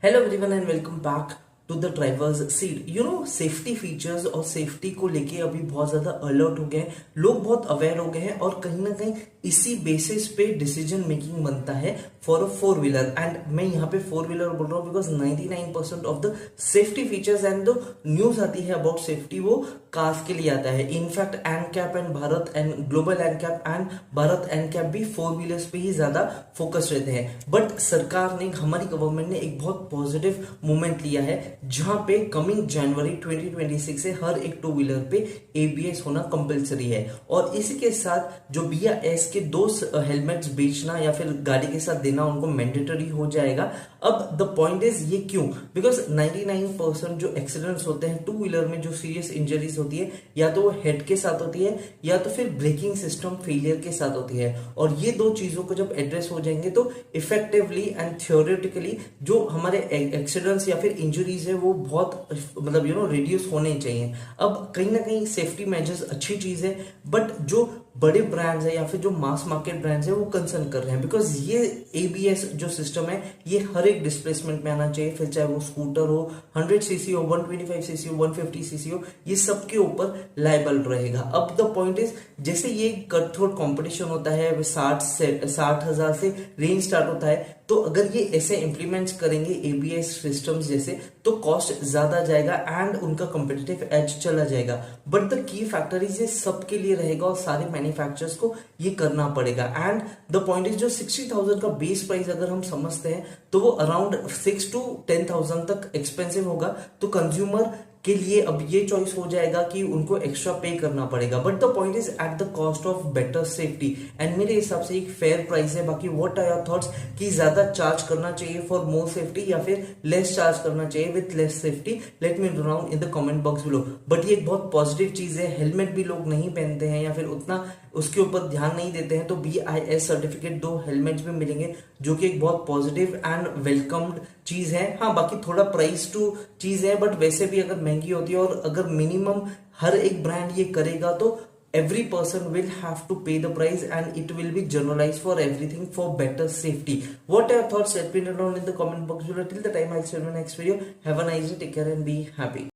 Hello everyone and welcome back to the driver's seat. Safety features और safety को लेके अभी बहुत ज्यादा अलर्ट हो गए हैं, लोग बहुत अवेयर हो गए हैं और कहीं ना कहीं इसी बेसिस पे डिसीजन मेकिंग बनता है for a four wheeler. And मैं यहाँ पे फोर व्हीलर बोल रहा हूँ because 99% of the safety features and the news आती है अबाउट सेफ्टी वो कार्स के लिए आता है। In fact NCAP and Bharat and global NCAP and Bharat NCAP भी फोर व्हीलर्स पे ही ज्यादा फोकस रहते हैं। बट सरकार ने, हमारी गवर्नमेंट ने एक बहुत पॉजिटिव मूवमेंट लिया है जहां पे कमिंग जनवरी 2026 से हर एक टू व्हीलर पे एबीएस होना कंपलसरी है। और इसी के साथ जो बीआईएस के दो हेलमेट्स बेचना या फिर गाड़ी के साथ देना उनको मैंडेटरी हो जाएगा। अब द पॉइंट इज ये क्यों? बिकॉज 99% जो एक्सीडेंट्स होते हैं टू व्हीलर में, जो सीरियस इंजरीज होती है या तो वो हेड के साथ होती है या तो फिर ब्रेकिंग सिस्टम फेलियर के साथ होती है। और ये दो चीजों को जब एड्रेस हो जाएंगे तो इफेक्टिवली एंड थ्योरेटिकली जो हमारे एक्सीडेंट्स या फिर इंजरीज है वो बहुत मतलब रिड्यूस होने चाहिए। अब कहीं ना कहीं सेफ्टी मेजर्स अच्छी चीज है, बट जो बड़े ब्रांड्स है या फिर जो मास मार्केट ब्रांड्स है वो कंसर्न कर रहे हैं बिकॉज ये एबीएस जो सिस्टम है ये हर एक डिस्प्लेसमेंट में आना चाहिए, फिर चाहे वो स्कूटर हो, 100 सीसी हो, 125 सीसी हो, 150 सीसी हो, ये सबके ऊपर लायबल रहेगा। अब द पॉइंट इज जैसे ये कठोर कंपटीशन होता है, 60,000 से रेंज स्टार्ट होता है, तो अगर ये ऐसे इंप्लीमेंट करेंगे एबीएस सिस्टम्स जैसे तो कॉस्ट ज्यादा जाएगा एंड उनका कॉम्पिटिटिव एज चला जाएगा। But the key factor is ये सबके लिए रहेगा और सारे मैन्युफैक्चरर्स को ये करना पड़ेगा। एंड द पॉइंट इज जो 60,000 का बेस प्राइस अगर हम समझते हैं तो वो अराउंड 6 to 10,000 तक एक्सपेंसिव होगा। तो कंज्यूमर के लिए अब ये चॉइस हो जाएगा कि उनको एक्स्ट्रा पे करना पड़ेगा। But the point is at the cost of better safety and मेरे हिसाब से एक फेयर प्राइस है। बाकी व्हाट आर योर थॉट्स कि ज्यादा चार्ज करना चाहिए फॉर मोर सेफ्टी या फिर लेस चार्ज करना चाहिए with less safety? Let me know down in the comment box below. But ये एक बहुत पॉजिटिव चीज है, हेलमेट भी लोग नहीं पहनते हैं या फिर उतना उसके ऊपर ध्यान नहीं देते हैं, तो बीआईएस सर्टिफिकेट दो हेलमेट्स भी मिलेंगे जो कि एक बहुत पॉजिटिव एंड वेलकम्ड चीज है। हाँ, बाकी थोड़ा प्राइस टू चीज है, बट वैसे भी अगर महंगी होती है और अगर मिनिमम हर एक ब्रांड ये करेगा तो every person will have to pay the price and it will be generalized for everything for better safety. What are your thoughts? Let me know down in the comment box below. Till the time I'll see you in the next video. Have a nice day, take care and be happy.